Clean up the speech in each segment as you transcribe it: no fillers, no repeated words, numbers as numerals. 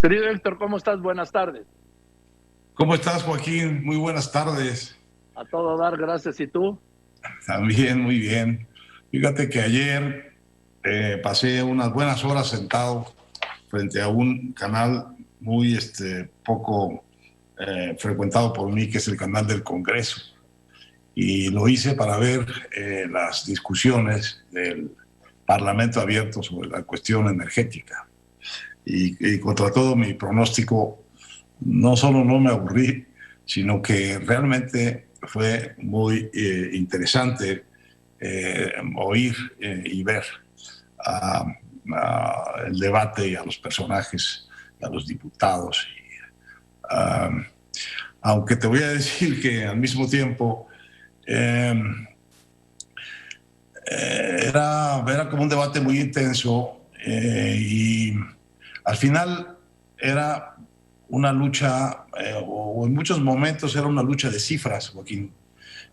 Querido Héctor, ¿cómo estás? Buenas tardes. ¿Cómo estás, Joaquín? Muy buenas tardes. A todo dar, gracias. ¿Y tú? También muy bien. Fíjate que ayer pasé unas buenas horas sentado frente a un canal muy poco frecuentado por mí, que es el canal del Congreso. Y lo hice para ver las discusiones del Parlamento abierto sobre la cuestión energética. Y contra todo mi pronóstico, no solo no me aburrí, sino que realmente fue muy interesante oír y ver el debate y a los personajes, a los diputados. Aunque te voy a decir que al mismo tiempo era como un debate muy intenso y al final era una lucha, o en muchos momentos era una lucha de cifras, Joaquín.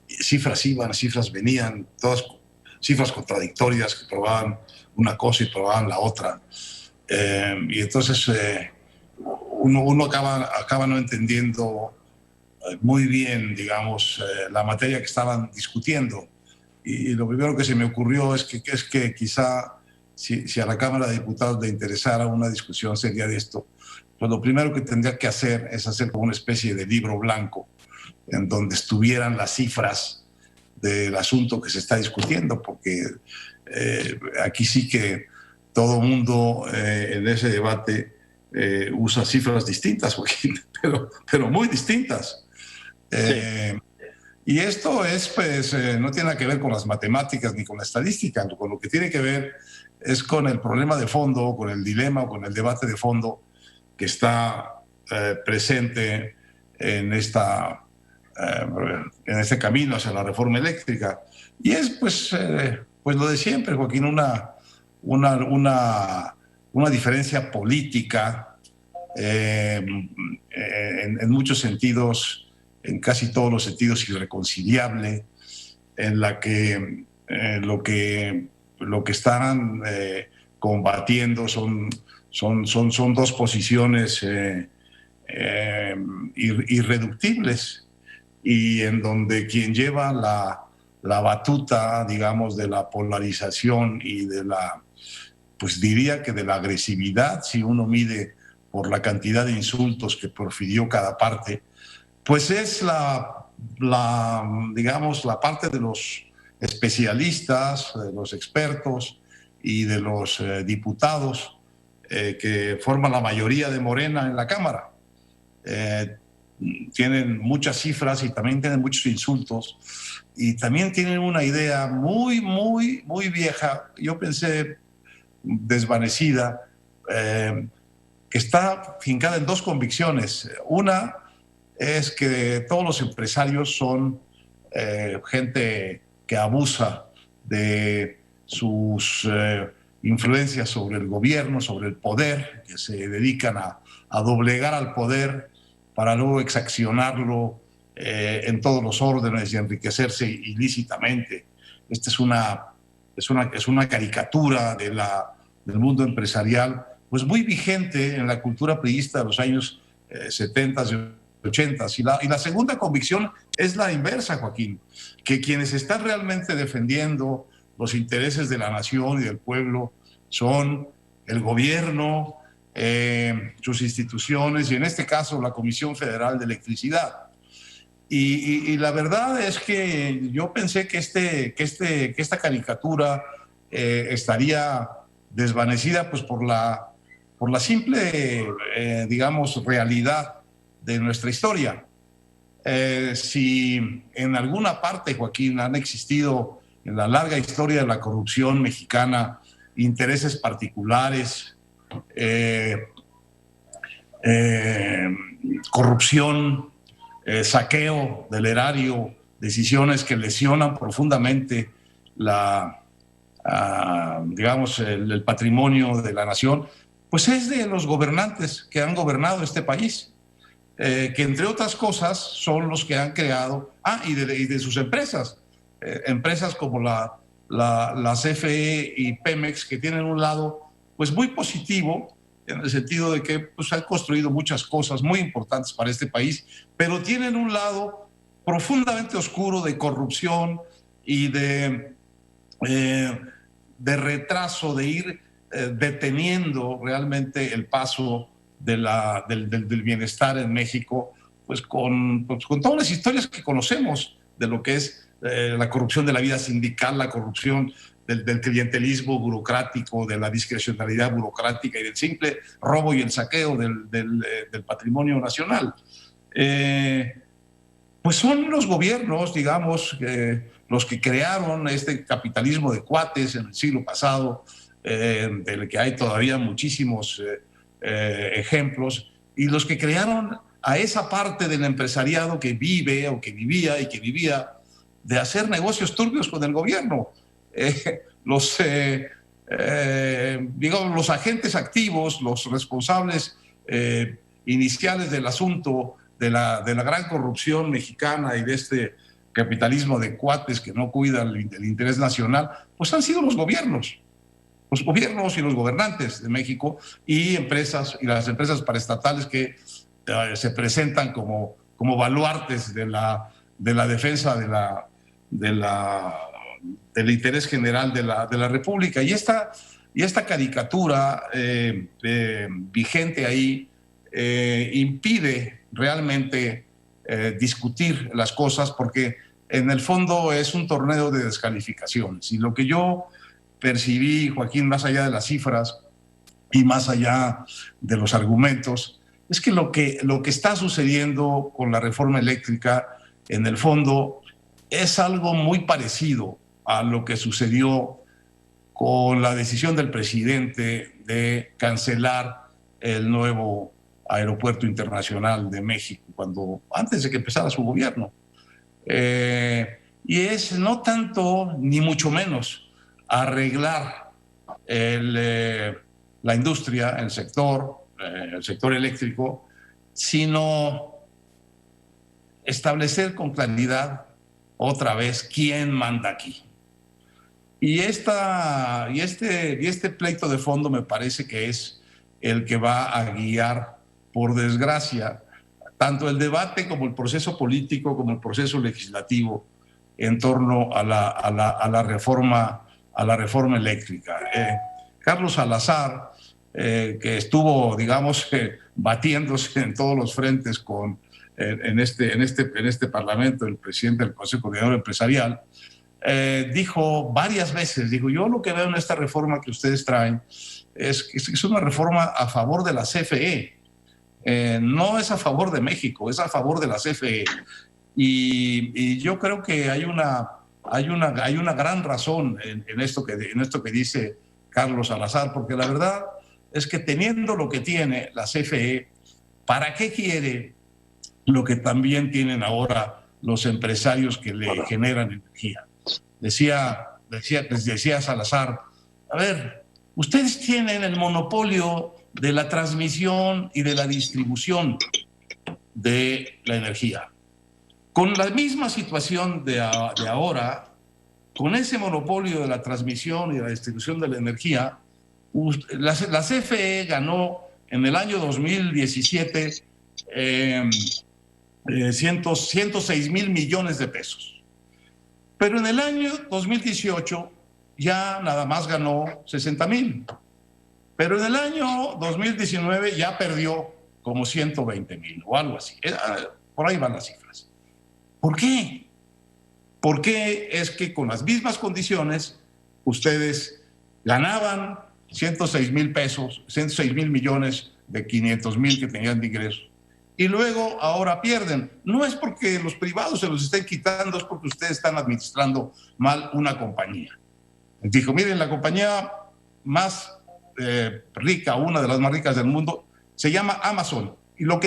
Cifras iban, cifras venían, todas cifras contradictorias que probaban una cosa y probaban la otra. Y entonces uno acaba no entendiendo muy bien, digamos, la materia que estaban discutiendo. Y lo primero que se me ocurrió es que quizá si a la Cámara de Diputados le interesara una discusión seria de esto, pues lo primero que tendría que hacer es hacer como una especie de libro blanco en donde estuvieran las cifras del asunto que se está discutiendo, porque aquí sí que todo mundo en ese debate usa cifras distintas, pero muy distintas. Sí. Y esto es, pues, no tiene nada que ver con las matemáticas ni con la estadística, con lo que tiene que ver es con el problema de fondo, con el dilema, con el debate de fondo que está presente en, en este camino hacia la reforma eléctrica. Y es, pues lo de siempre, Joaquín, una diferencia política en muchos sentidos, en casi todos los sentidos irreconciliable, en la que lo que están combatiendo son dos posiciones irreductibles, y en donde quien lleva la batuta, digamos, de la polarización y de pues diría que de la agresividad, si uno mide por la cantidad de insultos que profirió cada parte, pues es digamos, la parte de los especialistas, de los expertos y de los diputados que forman la mayoría de Morena en la Cámara. Tienen muchas cifras y también tienen muchos insultos y también tienen una idea muy vieja, yo pensé desvanecida, que está fincada en dos convicciones. Una es que todos los empresarios son gente que abusa de sus influencias sobre el gobierno, sobre el poder, que se dedican a doblegar al poder para luego exaccionarlo en todos los órdenes y enriquecerse ilícitamente. Esta es una caricatura del mundo empresarial, pues muy vigente en la cultura priista de los años 70 y 80. Y la segunda convicción es la inversa, Joaquín, que quienes están realmente defendiendo los intereses de la nación y del pueblo son el gobierno, sus instituciones y en este caso la Comisión Federal de Electricidad. Y la verdad es que yo pensé que esta caricatura estaría desvanecida pues por la simple, digamos, realidad de nuestra historia. Si en alguna parte, Joaquín, han existido en la larga historia de la corrupción mexicana intereses particulares, corrupción, saqueo del erario, decisiones que lesionan profundamente digamos, el patrimonio de la nación, pues es de los gobernantes que han gobernado este país. Que entre otras cosas son los que han creado, y de sus empresas, empresas como la CFE y Pemex, que tienen un lado pues muy positivo, en el sentido de que pues, han construido muchas cosas muy importantes para este país, pero tienen un lado profundamente oscuro de corrupción y de retraso, de ir deteniendo realmente el paso del bienestar en México, pues con todas las historias que conocemos de lo que es la corrupción de la vida sindical, la corrupción del clientelismo burocrático, de la discrecionalidad burocrática y del simple robo y el saqueo del patrimonio nacional. Pues son los gobiernos, digamos, los que crearon este capitalismo de cuates en el siglo pasado, del que hay todavía muchísimos ejemplos, y los que crearon a esa parte del empresariado que vive o que vivía y que vivía de hacer negocios turbios con el gobierno. Digamos, los agentes activos, los responsables iniciales del asunto de la gran corrupción mexicana y de este capitalismo de cuates que no cuida el interés nacional, pues han sido los gobiernos y los gobernantes de México y las empresas paraestatales que se presentan como baluartes de la defensa del interés general de la República. Y esta caricatura vigente ahí impide realmente discutir las cosas, porque en el fondo es un torneo de descalificaciones. Y lo que yo percibí, Joaquín, más allá de las cifras y más allá de los argumentos, es que lo que está sucediendo con la reforma eléctrica, en el fondo, es algo muy parecido a lo que sucedió con la decisión del presidente de cancelar el nuevo Aeropuerto Internacional de México, antes de que empezara su gobierno. Y es no tanto, ni mucho menos, arreglar la industria, el sector eléctrico, sino establecer con claridad otra vez quién manda aquí. Y este pleito de fondo me parece que es el que va a guiar, por desgracia, tanto el debate como el proceso político, como el proceso legislativo en torno a la reforma eléctrica. Carlos Salazar, que estuvo, digamos, batiéndose en todos los frentes en este Parlamento, el presidente del Consejo Coordinador Empresarial, dijo varias veces, yo lo que veo en esta reforma que ustedes traen es una reforma a favor de la CFE, no es a favor de México, es a favor de la CFE. Y yo creo que hay una gran razón en esto que dice Carlos Salazar, porque la verdad es que teniendo lo que tiene la CFE, ¿para qué quiere lo que también tienen ahora los empresarios que le generan energía? Decía Salazar, a ver, ustedes tienen el monopolio de la transmisión y de la distribución de la energía. Con la misma situación de ahora, con ese monopolio de la transmisión y de la distribución de la energía, la CFE ganó en el año 2017 106 mil millones de pesos. Pero en el año 2018 ya nada más ganó 60 mil. Pero en el año 2019 ya perdió como 120 mil o algo así. Por ahí van las cifras. ¿Por qué? Porque es que con las mismas condiciones ustedes ganaban 106 mil pesos, 106 mil millones de 500 mil que tenían de ingresos. Y luego ahora pierden. No es porque los privados se los estén quitando, es porque ustedes están administrando mal una compañía. Dijo, miren, la compañía más rica, una de las más ricas del mundo, se llama Amazon. Y lo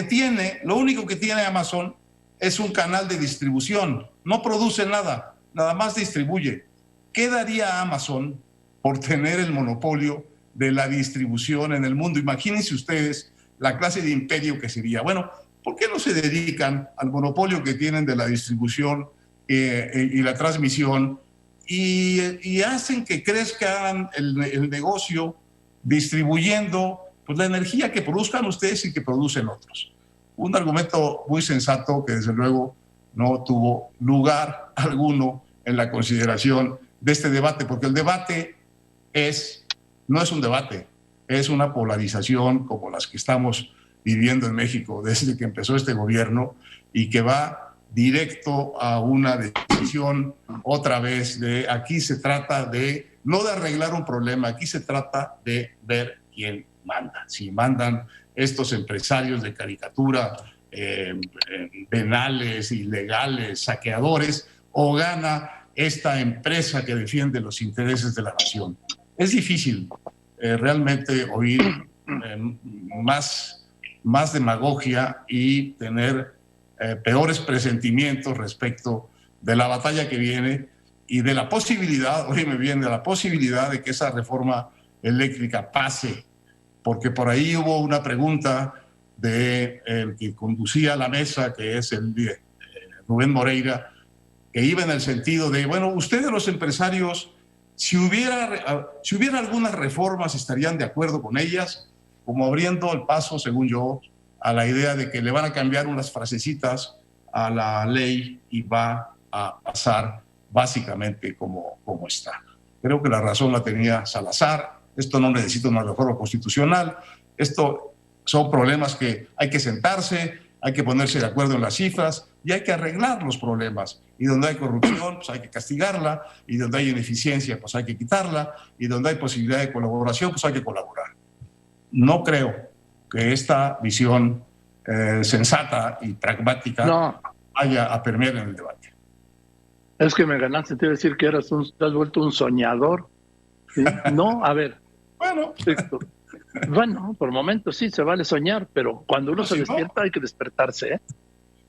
único que tiene Amazon es un canal de distribución. No produce nada, nada más distribuye. ¿Qué daría Amazon por tener el monopolio de la distribución en el mundo? Imagínense ustedes la clase de imperio que sería. Bueno, ¿por qué no se dedican al monopolio que tienen de la distribución y la transmisión y hacen que crezcan el negocio distribuyendo pues la energía que produzcan ustedes y que producen otros. Un argumento muy sensato que desde luego no tuvo lugar alguno en la consideración de este debate, porque el debate no es un debate, es una polarización como las que estamos viviendo en México desde que empezó este gobierno y que va directo a una decisión otra vez de aquí se trata de no de arreglar un problema, aquí se trata de ver quién manda. Si mandan estos empresarios de caricatura, penales, ilegales, saqueadores, o gana esta empresa que defiende los intereses de la nación. Es difícil realmente oír más demagogia y tener peores presentimientos respecto de la batalla que viene y de la posibilidad, óyeme bien, de la posibilidad de que esa reforma eléctrica pase, porque por ahí hubo una pregunta de el que conducía la mesa, que es el de Rubén Moreira, que iba en el sentido de, bueno, ustedes los empresarios, si hubiera algunas reformas, ¿estarían de acuerdo con ellas? Como abriendo el paso, según yo, a la idea de que le van a cambiar unas frasecitas a la ley y va a pasar básicamente como está. Creo que la razón la tenía Salazar. Esto no necesita una reforma constitucional. Esto son problemas que hay que sentarse, hay que ponerse de acuerdo en las cifras y hay que arreglar los problemas. Y donde hay corrupción, pues hay que castigarla, y donde hay ineficiencia, pues hay que quitarla, y donde hay posibilidad de colaboración, pues hay que colaborar. No creo que esta visión sensata y pragmática vaya a permear en el debate. Es que me ganaste, te iba a decir que te has vuelto un soñador. ¿Sí? No, a ver. Bueno. Bueno, por momentos sí, se vale soñar, pero cuando uno se despierta hay que despertarse, ¿eh?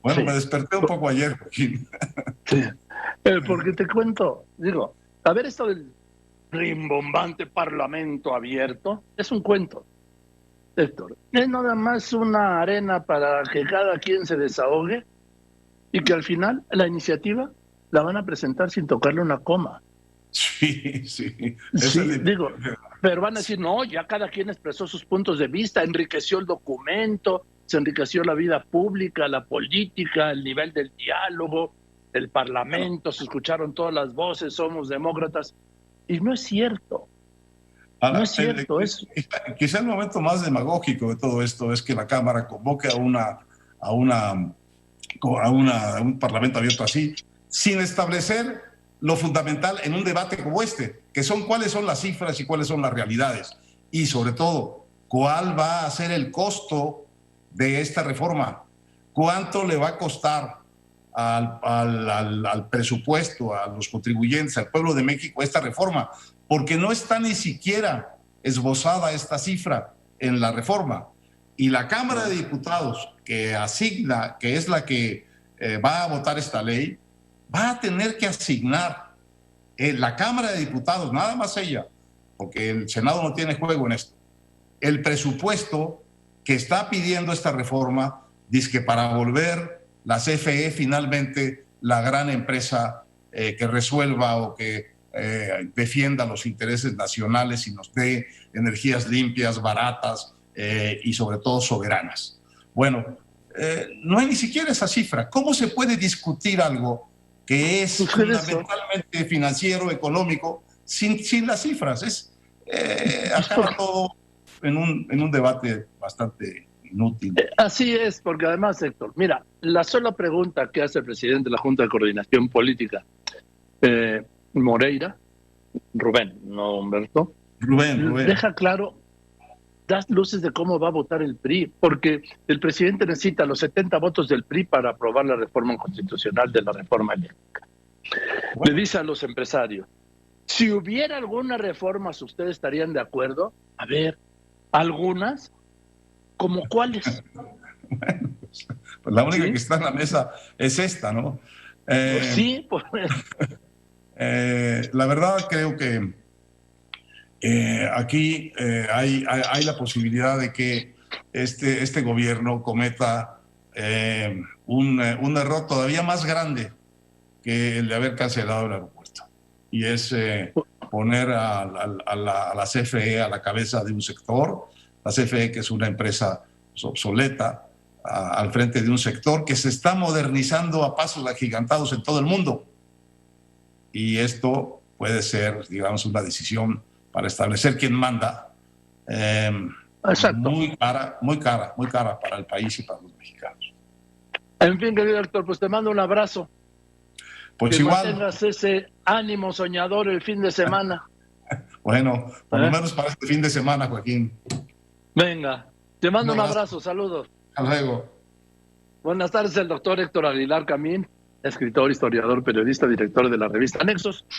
Bueno, sí. Me desperté un poco ayer, Joaquín. Sí. Porque te cuento, digo, a ver, esto del rimbombante parlamento abierto es un cuento, Héctor. Es nada más una arena para que cada quien se desahogue y que al final la iniciativa la van a presentar sin tocarle una coma. Sí. Sí, digo, pero van a decir, no, ya cada quien expresó sus puntos de vista, enriqueció el documento, se enriqueció la vida pública, la política, el nivel del diálogo, el parlamento, se escucharon todas las voces, somos demócratas. Y no es cierto. No es cierto. Quizá el momento más demagógico de todo esto es que la Cámara convoque a un parlamento abierto así, sin establecer lo fundamental en un debate como este, que son cuáles son las cifras y cuáles son las realidades. Y sobre todo, cuál va a ser el costo de esta reforma. ¿Cuánto le va a costar al presupuesto, a los contribuyentes, al pueblo de México esta reforma? Porque no está ni siquiera esbozada esta cifra en la reforma. Y la Cámara de Diputados, que asigna, que es la que va a votar esta ley, va a tener que asignar la Cámara de Diputados, nada más ella, porque el Senado no tiene juego en esto, el presupuesto que está pidiendo esta reforma, dizque para volver la CFE finalmente la gran empresa que resuelva o que defienda los intereses nacionales y nos dé energías limpias, baratas y sobre todo soberanas. Bueno, no hay ni siquiera esa cifra. ¿Cómo se puede discutir algo que es fundamentalmente financiero, económico, sin las cifras? Acaba todo en un debate bastante inútil. Así es, porque además, Héctor, mira, la sola pregunta que hace el presidente de la Junta de Coordinación Política, Moreira, Rubén, no Humberto, Rubén. Deja claro, das luces de cómo va a votar el PRI, porque el presidente necesita los 70 votos del PRI para aprobar la reforma constitucional de la reforma eléctrica. Bueno. Le dice a los empresarios, si hubiera alguna reforma, ¿ustedes estarían de acuerdo? A ver, ¿algunas? ¿Cómo cuáles? Bueno, pues la única que está en la mesa es esta, ¿no? Sí, pues. La verdad creo que aquí hay la posibilidad de que este gobierno cometa un error todavía más grande que el de haber cancelado el aeropuerto. Y es poner a la CFE a la cabeza de un sector la CFE, que es una empresa obsoleta, al frente de un sector que se está modernizando a pasos agigantados en todo el mundo. Y esto puede ser, digamos, una decisión para establecer quién manda, muy cara para el país y para los mexicanos. En fin, querido Héctor, pues te mando un abrazo. Pues que igual. mantengas ese ánimo soñador el fin de semana. Bueno, por lo menos para este fin de semana, Joaquín. Venga, te mando un abrazo, saludos. Hasta luego. Buenas tardes, el doctor Héctor Aguilar Camín, escritor, historiador, periodista, director de la revista Nexos.